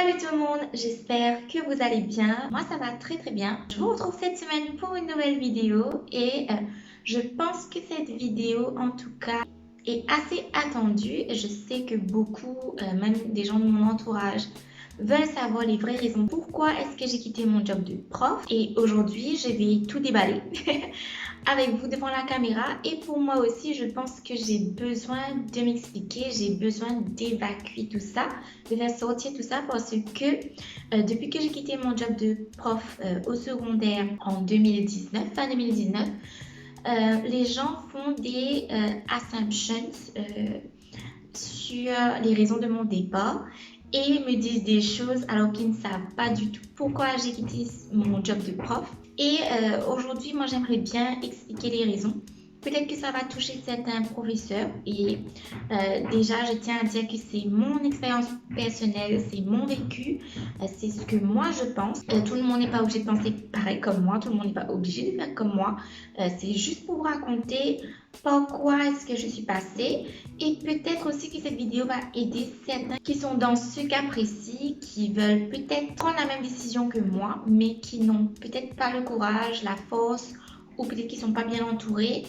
Salut tout le monde, j'espère que vous allez bien. Moi ça va très bien. Je vous retrouve cette semaine pour une nouvelle vidéo et je pense que cette vidéo en tout cas est assez attendue. Je sais que beaucoup, même des gens de mon entourage, veulent savoir les vraies raisons pourquoi est-ce que j'ai quitté mon job de prof. Et aujourd'hui je vais tout déballer avec vous devant la caméra. Et pour moi aussi, je pense que j'ai besoin de m'expliquer, j'ai besoin d'évacuer tout ça, de faire sortir tout ça parce que depuis que j'ai quitté mon job de prof au secondaire en 2019, fin 2019, les gens font des assumptions sur les raisons de mon départ et me disent des choses alors qu'ils ne savent pas du tout pourquoi j'ai quitté mon job de prof. Et aujourd'hui, moi, j'aimerais bien expliquer les raisons. Peut-être que ça va toucher certains professeurs. Et déjà, je tiens à dire que c'est mon expérience personnelle, c'est mon vécu, c'est ce que moi je pense. Tout le monde n'est pas obligé de penser pareil comme moi, tout le monde n'est pas obligé de faire comme moi. C'est juste pour vous raconter par quoi est-ce que je suis passée. Et peut-être aussi que cette vidéo va aider certains qui sont dans ce cas précis, qui veulent peut-être prendre la même décision que moi, mais qui n'ont peut-être pas le courage, la force, ou peut-être qu'ils ne sont pas bien entourés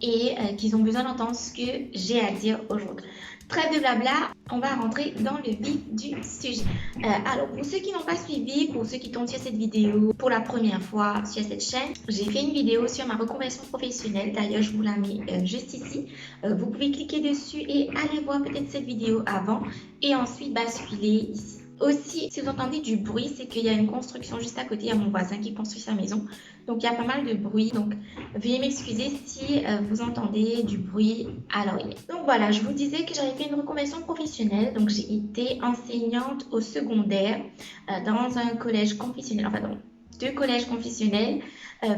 et qu'ils ont besoin d'entendre ce que j'ai à dire aujourd'hui. Trêve de blabla, on va rentrer dans le vif du sujet. Alors, pour ceux qui n'ont pas suivi, pour ceux qui tombent sur cette vidéo pour la première fois sur cette chaîne, j'ai fait une vidéo sur ma reconversion professionnelle. D'ailleurs, je vous la mets juste ici. Vous pouvez cliquer dessus et aller voir peut-être cette vidéo avant et ensuite basculer ici. Aussi, si vous entendez du bruit, c'est qu'il y a une construction juste à côté. Il y a mon voisin qui construit sa maison. Donc, il y a pas mal de bruit. Donc, veuillez m'excuser si vous entendez du bruit à l'oreille. Donc, voilà, je vous disais que j'avais fait une reconversion professionnelle. Donc, j'ai été enseignante au secondaire dans un collège confessionnel. Enfin, dans deux collèges confessionnels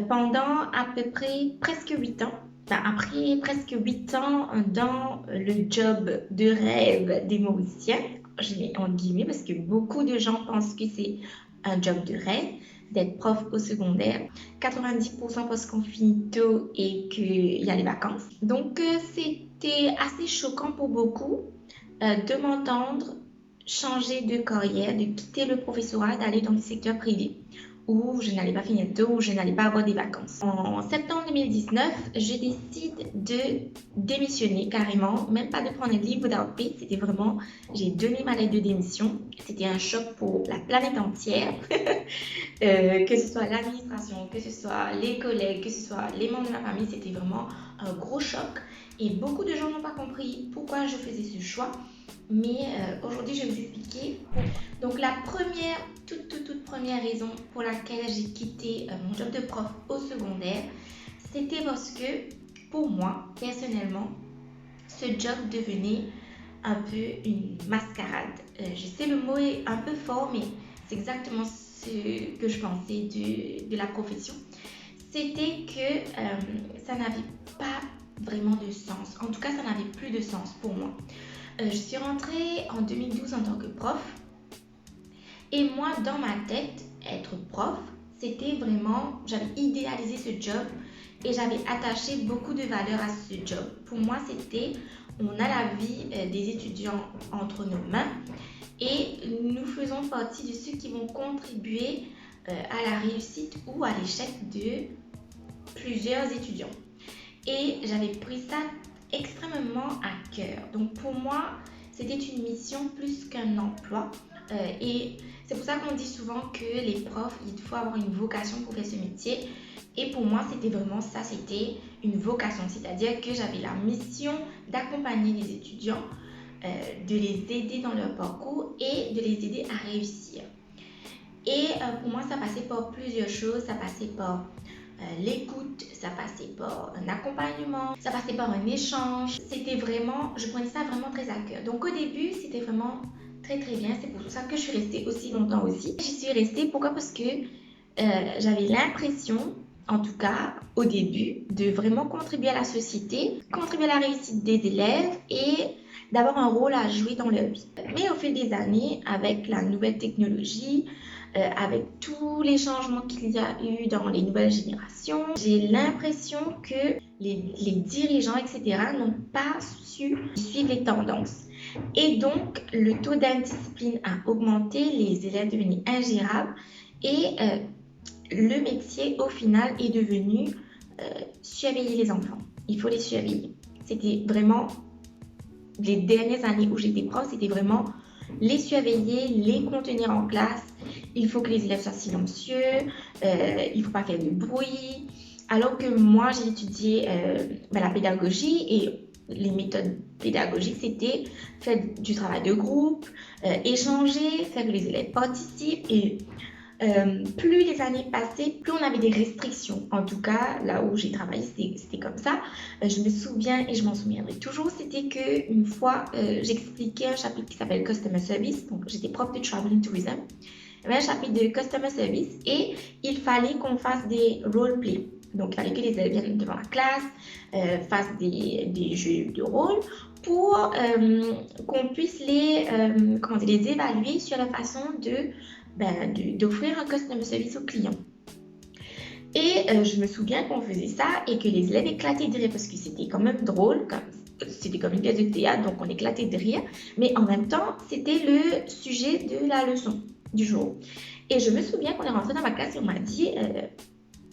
pendant à peu près presque 8 ans. Après presque 8 ans dans le job de rêve des Mauriciens, je mets en guillemets parce que beaucoup de gens pensent que c'est un job de rêve d'être prof au secondaire. 90% parce qu'on finit tôt et qu'il y a les vacances. Donc c'était assez choquant pour beaucoup de m'entendre changer de carrière, de quitter le professorat, d'aller dans le secteur privé où je n'allais pas finir tôt, où je n'allais pas avoir des vacances. En septembre 2019, je décide de démissionner carrément, même pas de prendre un leave without pay, c'était vraiment, j'ai donné ma lettre de démission. C'était un choc pour la planète entière, que ce soit l'administration, que ce soit les collègues, que ce soit les membres de ma famille, c'était vraiment un gros choc. Et beaucoup de gens n'ont pas compris pourquoi je faisais ce choix. Mais aujourd'hui, je vais vous expliquer pourquoi. Donc la première, toute première raison pour laquelle j'ai quitté mon job de prof au secondaire, c'était parce que pour moi, personnellement, ce job devenait un peu une mascarade. Je sais, le mot est un peu fort, mais c'est exactement ce que je pensais de la profession. C'était que ça n'avait pas vraiment de sens. En tout cas, ça n'avait plus de sens pour moi. Je suis rentrée en 2012 en tant que prof et moi, dans ma tête, être prof, c'était vraiment, j'avais idéalisé ce job et j'avais attaché beaucoup de valeur à ce job. Pour moi, c'était, on a la vie des étudiants entre nos mains et nous faisons partie de ceux qui vont contribuer à la réussite ou à l'échec de plusieurs étudiants. Et j'avais pris ça extrêmement à cœur. Donc pour moi, c'était une mission plus qu'un emploi. Et c'est pour ça qu'on dit souvent que les profs, il faut avoir une vocation pour faire ce métier. Et pour moi, c'était vraiment ça, c'était une vocation. C'est-à-dire que j'avais la mission d'accompagner les étudiants, de les aider dans leur parcours et de les aider à réussir. Et pour moi, ça passait par plusieurs choses. Ça passait par l'écoute, ça passait par un accompagnement, ça passait par un échange. C'était vraiment, je prenais ça vraiment très à cœur. Donc au début, c'était vraiment très bien. C'est pour ça que je suis restée aussi longtemps aussi. J'y suis restée, pourquoi? Parce que j'avais l'impression, en tout cas au début, de vraiment contribuer à la société, contribuer à la réussite des élèves et d'avoir un rôle à jouer dans leur vie. Mais au fil des années, avec la nouvelle technologie, avec tous les changements qu'il y a eu dans les nouvelles générations, j'ai l'impression que les dirigeants, etc., n'ont pas su suivre les tendances. Et donc, le taux d'indiscipline a augmenté, les élèves devenaient ingérables et le métier, au final, est devenu surveiller les enfants. Il faut les surveiller. C'était vraiment, les dernières années où j'étais prof, c'était vraiment les surveiller, les contenir en classe. Il faut que les élèves soient silencieux, il ne faut pas faire de bruit. Alors que moi, j'ai étudié la pédagogie et les méthodes pédagogiques, c'était faire du travail de groupe, échanger, faire que les élèves participent. Et plus les années passaient, plus on avait des restrictions. En tout cas, là où j'ai travaillé, c'était comme ça. Je me souviens et je m'en souviendrai toujours, c'était qu'une fois, j'expliquais un chapitre qui s'appelle Customer Service. Donc, j'étais prof de Traveling Tourism. Il y avait un chapitre de Customer Service et il fallait qu'on fasse des role-play. Donc, il fallait que les élèves viennent devant la classe, fassent des jeux de rôle pour qu'on puisse les évaluer sur la façon d'offrir un customer service aux clients. Et je me souviens qu'on faisait ça et que les élèves éclataient de rire parce que c'était quand même drôle, c'était comme une pièce de théâtre, donc on éclatait de rire. Mais en même temps, c'était le sujet de la leçon du jour. Et je me souviens qu'on est rentré dans ma classe et on m'a dit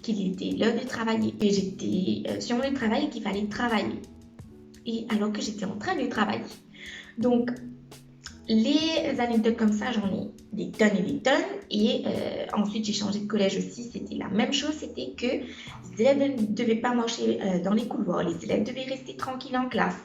qu'il était l'heure de travailler. Et j'étais sur mon travail et qu'il fallait travailler. Et alors que j'étais en train de travailler. Donc, les anecdotes comme ça, j'en ai des tonnes et des tonnes. Et ensuite, j'ai changé de collège aussi. C'était la même chose. C'était que les élèves ne devaient pas marcher dans les couloirs. Les élèves devaient rester tranquilles en classe.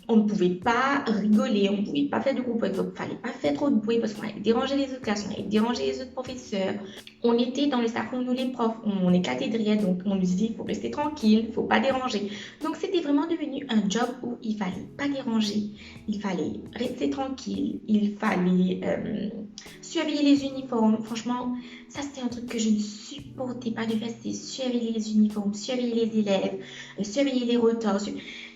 On ne pouvait pas rigoler, on ne pouvait pas faire de groupe, donc il ne fallait pas faire trop de bruit parce qu'on allait déranger les autres classes, on allait déranger les autres professeurs. On était dans le salon, nous les profs, on éclatait de rire, donc on nous disait il faut rester tranquille, il ne faut pas déranger. Donc c'était vraiment devenu un job où il ne fallait pas déranger, il fallait rester tranquille, il fallait surveiller les uniformes. Franchement, ça c'était un truc que je ne supportais pas de faire, c'était surveiller les uniformes, surveiller les élèves, surveiller les retards.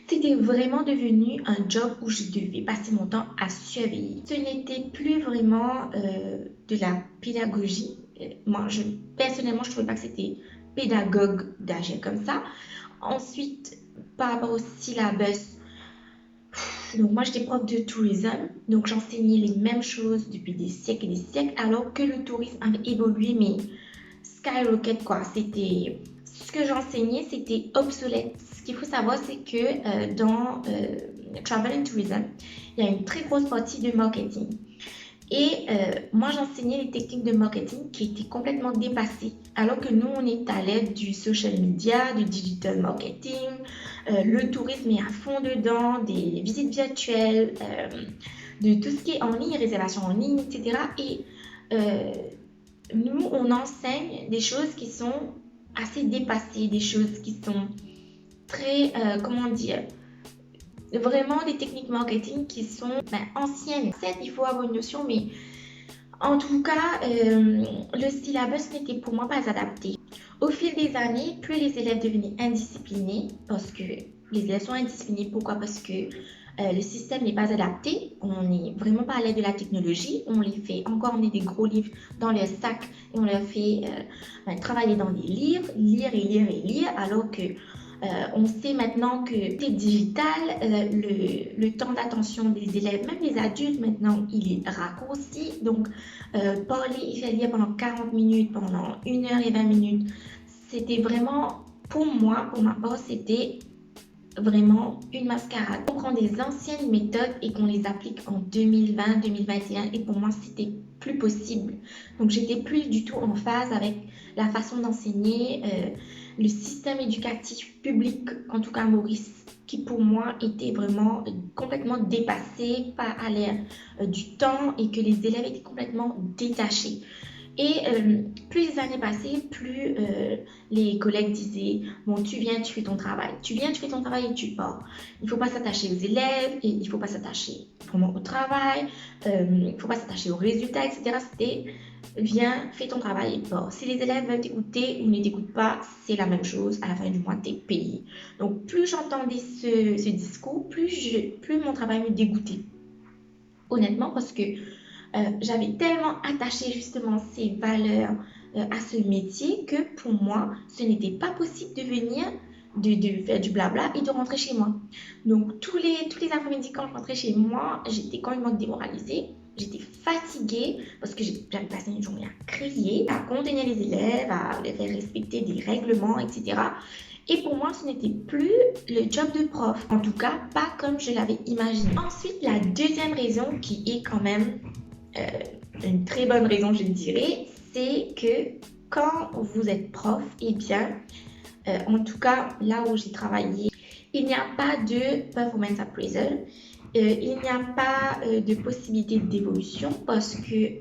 C'était vraiment devenu un job où je devais passer mon temps à surveiller. Ce n'était plus vraiment de la pédagogie. Moi, personnellement, je ne trouvais pas que c'était pédagogue d'agir comme ça. Ensuite, par rapport au syllabus, donc moi j'étais prof de tourisme, donc j'enseignais les mêmes choses depuis des siècles et des siècles, alors que le tourisme avait évolué, mais skyrocket quoi. C'était ce que j'enseignais, c'était obsolète. Ce qu'il faut savoir, c'est que dans Travel and Tourism, il y a une très grosse partie de marketing. Et moi, j'enseignais les techniques de marketing qui étaient complètement dépassées. Alors que nous, on est à l'aide du social media, du digital marketing, le tourisme est à fond dedans, des visites virtuelles, de tout ce qui est en ligne, réservation en ligne, etc. Et nous, on enseigne des choses qui sont assez dépassées, des choses qui sont très, vraiment des techniques marketing qui sont anciennes. Certes, il faut avoir une notion, mais en tout cas, le syllabus n'était pour moi pas adapté. Au fil des années, plus les élèves devenaient indisciplinés, parce que les élèves sont indisciplinés, pourquoi? Parce que le système n'est pas adapté, on n'est vraiment pas à l'aide de la technologie, on les fait encore emmener des gros livres dans leur sac et on leur fait travailler dans des livres, lire et lire et lire, alors que on sait maintenant que c'est digital, le temps d'attention des élèves, même des adultes maintenant, il est raccourci. Donc, parler et faire lire pendant 40 minutes, pendant 1h20 minutes, c'était vraiment, pour moi, pour ma part, c'était vraiment une mascarade. On prend des anciennes méthodes et qu'on les applique en 2020, 2021 et pour moi, c'était plus possible. Donc, j'étais plus du tout en phase avec la façon d'enseigner, le système éducatif public, en tout cas Maurice, qui pour moi était vraiment complètement dépassé, pas à l'air du temps et que les élèves étaient complètement détachés. Et plus les années passaient, plus les collègues disaient « Bon, tu viens, tu fais ton travail. Tu viens, tu fais ton travail et tu pars. Il ne faut pas s'attacher aux élèves, et il ne faut pas s'attacher vraiment au travail, il ne faut pas s'attacher aux résultats, etc. » C'était « Viens, fais ton travail et pars. Si les élèves veulent t'écouter ou ne t'écoutent pas, c'est la même chose. À la fin du mois, tu es payé. » Donc, plus j'entendais ce discours, plus mon travail me dégoûtait. Honnêtement, parce que j'avais tellement attaché justement ces valeurs à ce métier que pour moi, ce n'était pas possible de venir de faire du blabla et de rentrer chez moi. Donc, tous les après-midi, quand je rentrais chez moi, j'étais complètement démoralisée. J'étais fatiguée parce que j'avais passé une journée à crier, à contenir les élèves, à les faire respecter des règlements, etc. Et pour moi, ce n'était plus le job de prof. En tout cas, pas comme je l'avais imaginé. Ensuite, la deuxième raison qui est quand même une très bonne raison, je dirais, c'est que quand vous êtes prof, eh bien, en tout cas, là où j'ai travaillé, il n'y a pas de performance appraisal. Il n'y a pas de possibilité d'évolution parce qu'il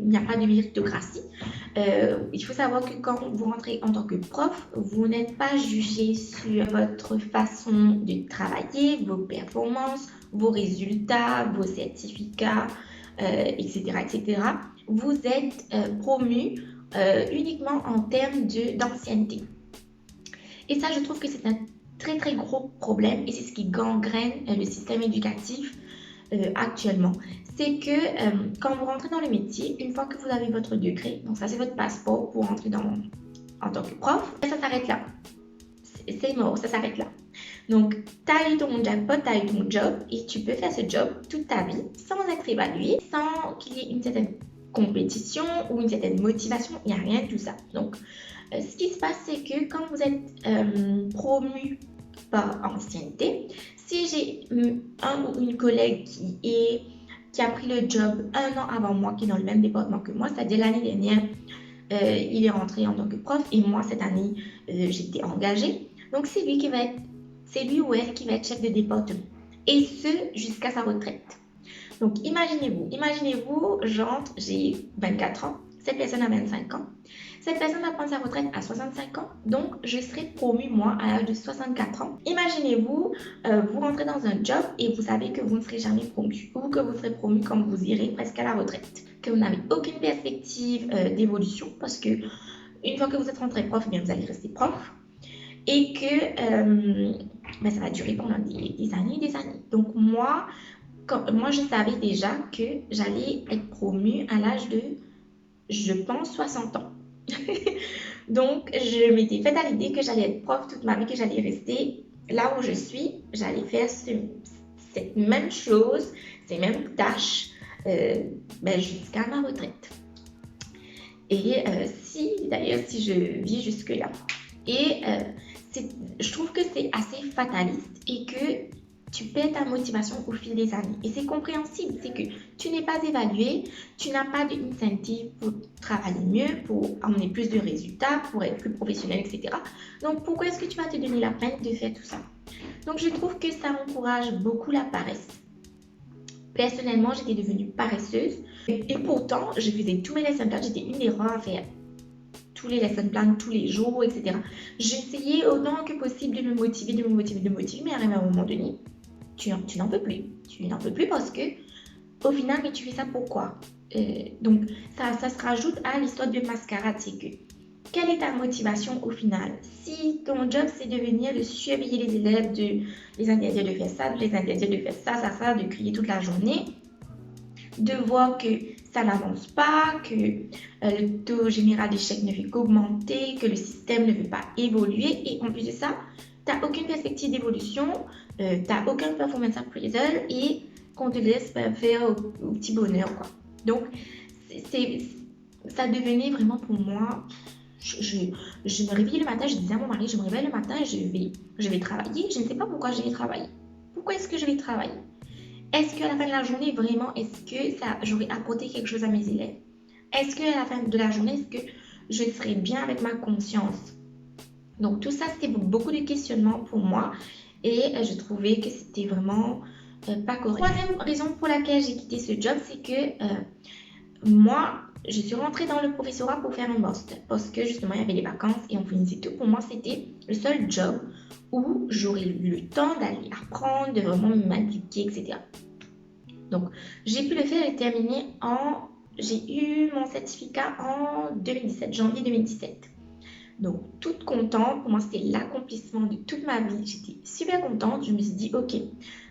n'y a pas de méritocratie. Il faut savoir que quand vous rentrez en tant que prof, vous n'êtes pas jugé sur votre façon de travailler, vos performances, vos résultats, vos certificats, etc., etc. Vous êtes promu uniquement en termes d'ancienneté. Et ça, je trouve que c'est un très très gros problème et c'est ce qui gangrène le système éducatif actuellement. C'est que quand vous rentrez dans le métier, une fois que vous avez votre degré, donc ça c'est votre passeport pour rentrer en tant que prof, ça s'arrête là. C'est mort, ça s'arrête là. Donc, tu as eu ton jackpot, tu as eu ton job et tu peux faire ce job toute ta vie sans être évalué, sans qu'il y ait une certaine compétition ou une certaine motivation, il n'y a rien de tout ça. Donc, ce qui se passe, c'est que quand vous êtes promu par ancienneté, si j'ai un ou une collègue qui a pris le job 1 an avant moi, qui est dans le même département que moi, c'est-à-dire l'année dernière, il est rentré en tant que prof et moi, cette année, j'étais engagée. Donc, c'est lui ou elle qui va être chef de département. Et ce, jusqu'à sa retraite. Donc, imaginez-vous, j'entre, j'ai 24 ans, cette personne a 25 ans. Cette personne va prendre sa retraite à 65 ans, donc je serai promue, moi, à l'âge de 64 ans. Imaginez-vous, vous rentrez dans un job et vous savez que vous ne serez jamais promu, ou que vous serez promu quand vous irez presque à la retraite, que vous n'avez aucune perspective d'évolution, parce que une fois que vous êtes rentré prof, bien, vous allez rester prof, et que ça va durer pendant des années et des années. Donc moi, je savais déjà que j'allais être promue à l'âge de, je pense, 60 ans. Donc, je m'étais fait à l'idée que j'allais être prof toute ma vie, que j'allais rester là où je suis, j'allais faire cette même chose, ces mêmes tâches jusqu'à ma retraite. Et d'ailleurs, si je vis jusque-là. Et je trouve que c'est assez fataliste et que tu perds ta motivation au fil des années. Et c'est compréhensible, c'est que tu n'es pas évalué, tu n'as pas d'incentive pour travailler mieux, pour amener plus de résultats, pour être plus professionnel, etc. Donc, pourquoi est-ce que tu vas te donner la peine de faire tout ça? Donc, je trouve que ça encourage beaucoup la paresse. Personnellement, j'étais devenue paresseuse et pourtant, je faisais tous mes lesson plans, j'étais une des rares à faire tous les lesson plans tous les jours, etc. J'essayais autant que possible de me motiver, mais arrivé à un moment donné, tu n'en peux plus. Tu n'en peux plus parce que, au final, mais tu fais ça pourquoi? Donc, ça se rajoute à l'histoire de mascarade. C'est que, quelle est ta motivation au final? Si ton job, c'est de venir de surveiller les élèves, de les interdire de faire ça, de les interdire de faire ça, de crier toute la journée, de voir que ça n'avance pas, que le taux général d'échec ne fait qu'augmenter, que le système ne veut pas évoluer et en plus de ça, tu n'as aucune perspective d'évolution, tu n'as aucun performance appraisal et qu'on te laisse faire au petit bonheur, quoi. Donc, ça devenait vraiment pour moi, je me réveillais le matin, je disais à mon mari, je me réveille le matin et je vais travailler, je ne sais pas pourquoi je vais travailler. Pourquoi est-ce que je vais travailler? Est-ce qu'à la fin de la journée, vraiment, est-ce que j'aurais apporté quelque chose à mes élèves? Est-ce qu'à la fin de la journée, est-ce que je serais bien avec ma conscience? Donc tout ça, c'était beaucoup de questionnements pour moi et je trouvais que c'était vraiment pas correct. Troisième raison pour laquelle j'ai quitté ce job, c'est que moi, je suis rentrée dans le professorat pour faire un master parce que justement, il y avait les vacances et on finissait tout. Pour moi, c'était le seul job où j'aurais eu le temps d'aller apprendre, de vraiment m'impliquer, etc. Donc, j'ai pu le faire et terminer j'ai eu mon certificat en 2017, janvier 2017. Donc, toute contente. Pour moi, c'était l'accomplissement de toute ma vie. J'étais super contente. Je me suis dit, ok,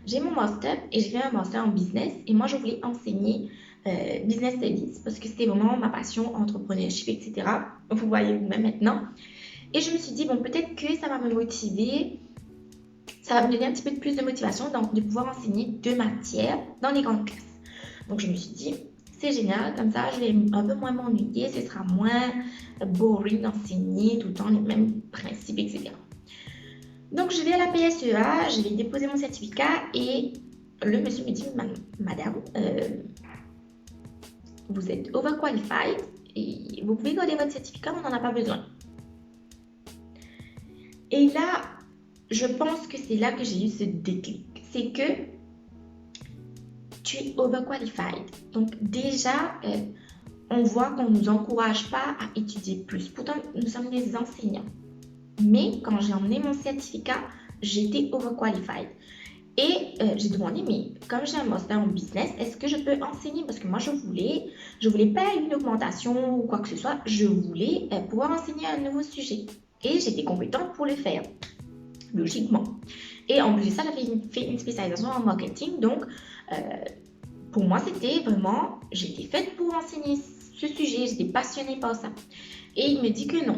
j'ai mon master et j'ai fait un master en business. Et moi, je voulais enseigner business studies parce que c'était vraiment ma passion, entrepreneurship, etc. Vous voyez vous-même maintenant. Et je me suis dit, bon, peut-être que ça va me motiver, ça va me donner un petit peu plus de motivation donc de pouvoir enseigner 2 matières dans les grandes classes. Donc je me suis dit, c'est génial, comme ça je vais un peu moins m'ennuyer, ce sera moins boring d'enseigner tout le temps les mêmes principes, etc. Donc je vais à la PSEA, je vais déposer mon certificat et le monsieur me dit, madame, vous êtes overqualified et vous pouvez garder votre certificat, on n'en a pas besoin. Et là, je pense que c'est là que j'ai eu ce déclic. C'est que tu es overqualified. Donc déjà, on voit qu'on ne nous encourage pas à étudier plus. Pourtant, nous sommes des enseignants. Mais quand j'ai emmené mon certificat, j'étais overqualified. Et j'ai demandé, mais comme j'ai un master en business, est-ce que je peux enseigner? Parce que moi, je voulais pas une augmentation ou quoi que ce soit. Je voulais pouvoir enseigner un nouveau sujet. Et j'étais compétente pour le faire, logiquement. Et en plus de ça, j'avais fait une spécialisation en marketing. Donc, pour moi, c'était vraiment, j'étais faite pour enseigner ce sujet. J'étais passionnée par ça. Et il me dit que non.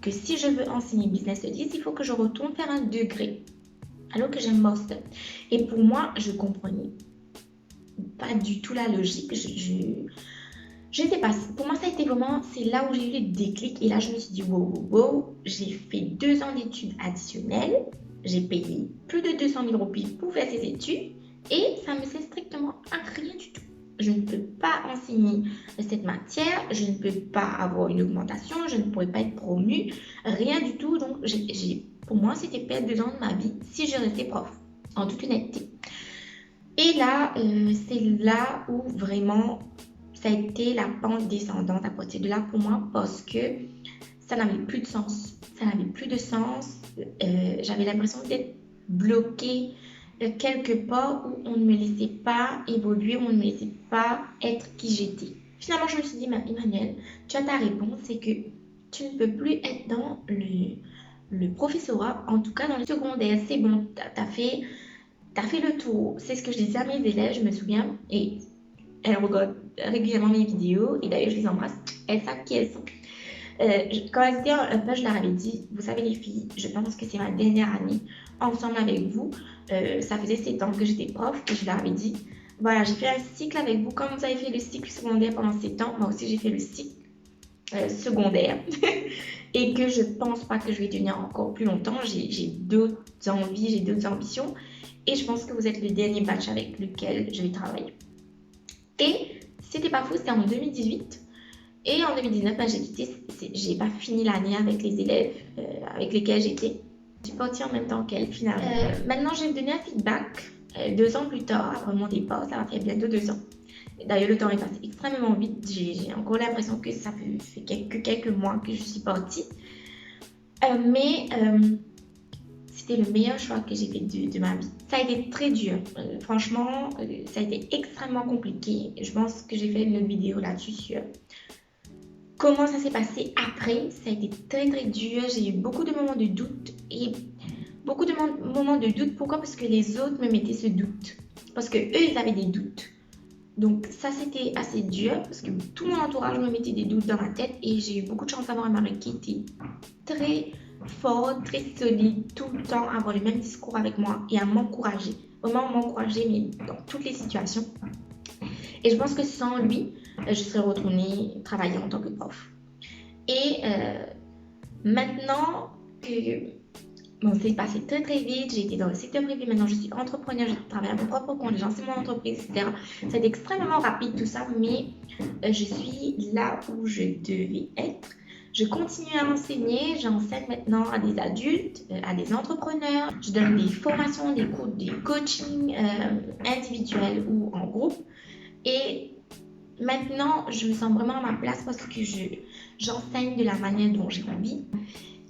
Que si je veux enseigner business studies, il faut que je retourne faire un degré. Alors que j'ai un master. Et pour moi, je comprenais pas du tout la logique. Je sais pas. Pour moi, ça a été vraiment, c'est là où j'ai eu le déclic. Et là, je me suis dit, wow. J'ai fait 2 ans d'études additionnelles. J'ai payé plus de 200 000 roupies pour faire ces études. Et ça me sert strictement à rien du tout. Je ne peux pas enseigner cette matière. Je ne peux pas avoir une augmentation. Je ne pourrais pas être promue. Rien du tout. Donc, pour moi, c'était perdre 2 ans de ma vie si je restais prof, en toute honnêteté. Et là, c'est là où vraiment, ça a été la pente descendante à partir de là pour moi parce que ça n'avait plus de sens. Ça n'avait plus de sens. J'avais l'impression d'être bloquée quelque part où on ne me laissait pas évoluer, où on ne me laissait pas être qui j'étais. Finalement, je me suis dit, Emmanuelle, tu as ta réponse, c'est que tu ne peux plus être dans le professorat, en tout cas dans le secondaire. C'est bon, t'as fait le tour. C'est ce que je disais à mes élèves, je me souviens, et elles regardent régulièrement mes vidéos, et d'ailleurs je les embrasse, elles savent qui elles sont. Quand elles étaient un peu, je leur avais dit, vous savez les filles, je pense que c'est ma dernière année ensemble avec vous. Ça faisait 7 ans que j'étais prof, et je leur avais dit, voilà, j'ai fait un cycle avec vous, comme vous avez fait le cycle secondaire pendant 7 ans, moi aussi j'ai fait le cycle secondaire. Et que je pense pas que je vais tenir encore plus longtemps. J'ai d'autres envies, j'ai d'autres ambitions. Et je pense que vous êtes le dernier batch avec lequel je vais travailler. Et c'était pas faux, c'était en 2018. Et en 2019, j'ai pas fini l'année avec les élèves avec lesquels j'étais. Je suis partie en même temps qu'elle finalement. Maintenant, je vais me donner un feedback 2 ans plus tard, après mon départ. Ça va faire bientôt 2 ans. D'ailleurs, le temps est passé extrêmement vite. J'ai encore l'impression que ça fait quelques mois que je suis partie. Mais c'était le meilleur choix que j'ai fait de ma vie. Ça a été très dur. Franchement, ça a été extrêmement compliqué. Je pense que j'ai fait une vidéo là-dessus sur comment ça s'est passé après. Ça a été très très dur. J'ai eu beaucoup de moments de doute. Et beaucoup de moments de doute. Pourquoi? Parce que les autres me mettaient ce doute. Parce que eux, ils avaient des doutes. Donc ça, c'était assez dur parce que tout mon entourage me mettait des doutes dans la tête et j'ai eu beaucoup de chance d'avoir un mari qui était très fort, très solide, tout le temps avoir le même discours avec moi et à m'encourager. Vraiment m'encourager, mais dans toutes les situations. Et je pense que sans lui, je serais retournée travailler en tant que prof. Et maintenant que... Bon, c'est passé très très vite, j'ai été dans le secteur privé, maintenant je suis entrepreneur, je travaille à mon propre compte, j'ai lancé mon entreprise, etc. Ça a été extrêmement rapide tout ça, mais je suis là où je devais être. Je continue à enseigner, j'enseigne maintenant à des adultes, à des entrepreneurs, je donne des formations, des cours, des coachings individuels ou en groupe. Et maintenant, je me sens vraiment à ma place parce que j'enseigne de la manière dont j'ai envie.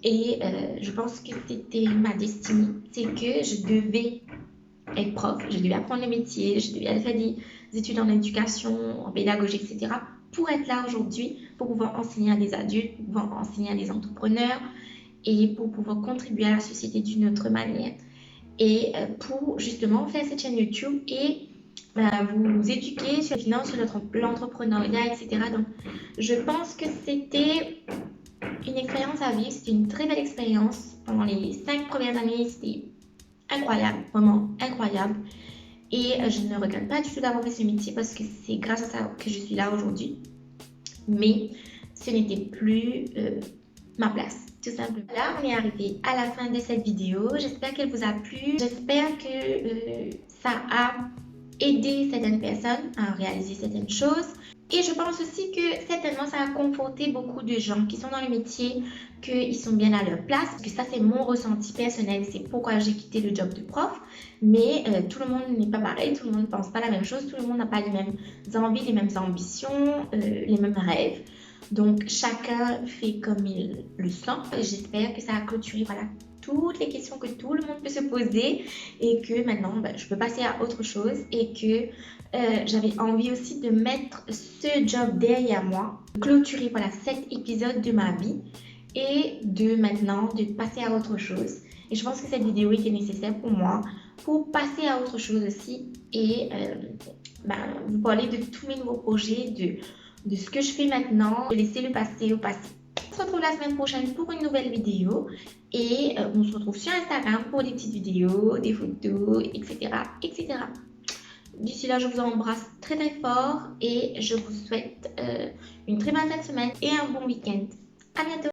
Et je pense que c'était ma destinée. C'est que je devais être prof, je devais apprendre le métier, je devais faire des études en éducation, en pédagogie, etc. pour être là aujourd'hui, pour pouvoir enseigner à des adultes, pour pouvoir enseigner à des entrepreneurs et pour pouvoir contribuer à la société d'une autre manière. Et pour justement faire cette chaîne YouTube et vous éduquer sur les finances, sur l'entrepreneuriat, etc. Donc, je pense que c'était une expérience à vivre, c'était une très belle expérience. Pendant les 5 premières années, c'était incroyable, vraiment incroyable. Et je ne regrette pas du tout d'avoir fait ce métier parce que c'est grâce à ça que je suis là aujourd'hui. Mais ce n'était plus ma place, tout simplement. Là, on est arrivé à la fin de cette vidéo. J'espère qu'elle vous a plu. J'espère que ça a aidé certaines personnes à réaliser certaines choses. Et je pense aussi que certainement ça a conforté beaucoup de gens qui sont dans le métier, qu'ils sont bien à leur place. Parce que ça, c'est mon ressenti personnel. C'est pourquoi j'ai quitté le job de prof. Mais tout le monde n'est pas pareil. Tout le monde ne pense pas la même chose. Tout le monde n'a pas les mêmes envies, les mêmes ambitions, les mêmes rêves. Donc, chacun fait comme il le sent. J'espère que ça a clôturé, voilà, toutes les questions que tout le monde peut se poser et que maintenant, je peux passer à autre chose et que j'avais envie aussi de mettre ce job derrière moi, clôturer, voilà, cet épisode de ma vie et de maintenant de passer à autre chose. Et je pense que cette vidéo était nécessaire pour moi pour passer à autre chose aussi et vous parler de tous mes nouveaux projets, de ce que je fais maintenant, de laisser le passé au passé. On se retrouve la semaine prochaine pour une nouvelle vidéo et on se retrouve sur Instagram pour des petites vidéos, des photos, etc. etc. D'ici là, je vous embrasse très très fort et je vous souhaite une très bonne fin de semaine et un bon week-end. À bientôt!